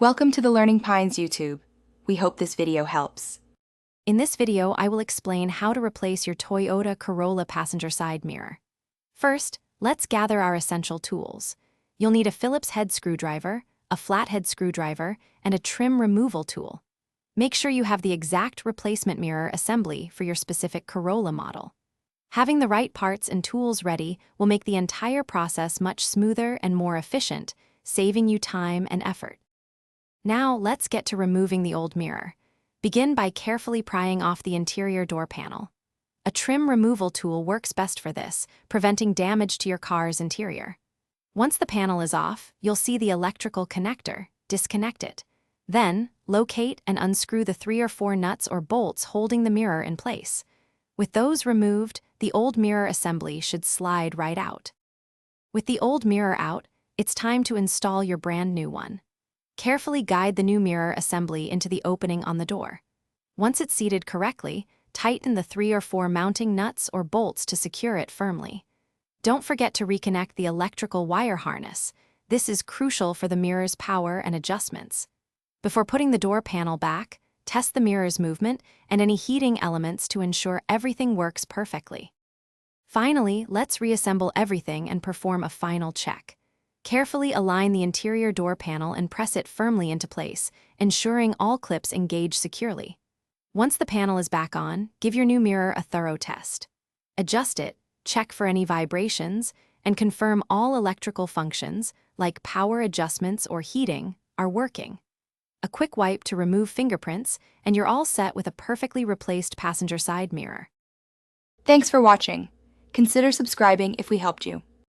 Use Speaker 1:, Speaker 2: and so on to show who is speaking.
Speaker 1: Welcome to the Learning Pines YouTube. We hope this video helps.
Speaker 2: In this video, I will explain how to replace your Toyota Corolla passenger side mirror. First, let's gather our essential tools. You'll need a Phillips head screwdriver, a flathead screwdriver, and a trim removal tool. Make sure you have the exact replacement mirror assembly for your specific Corolla model. Having the right parts and tools ready will make the entire process much smoother and more efficient, saving you time and effort. Now, let's get to removing the old mirror. Begin by carefully prying off the interior door panel. A trim removal tool works best for this, preventing damage to your car's interior. Once the panel is off, you'll see the electrical connector. Disconnect it. Then, locate and unscrew the 3 or 4 nuts or bolts holding the mirror in place. With those removed, the old mirror assembly should slide right out. With the old mirror out, it's time to install your brand new one. Carefully guide the new mirror assembly into the opening on the door. Once it's seated correctly, tighten the 3 or 4 mounting nuts or bolts to secure it firmly. Don't forget to reconnect the electrical wire harness. This is crucial for the mirror's power and adjustments. Before putting the door panel back, test the mirror's movement and any heating elements to ensure everything works perfectly. Finally, let's reassemble everything and perform a final check. Carefully align the interior door panel and press it firmly into place, ensuring all clips engage securely. Once the panel is back on, give your new mirror a thorough test. Adjust it, check for any vibrations, and confirm all electrical functions, like power adjustments or heating, are working. A quick wipe to remove fingerprints, and you're all set with a perfectly replaced passenger side mirror.
Speaker 1: Thanks for watching. Consider subscribing if we helped you.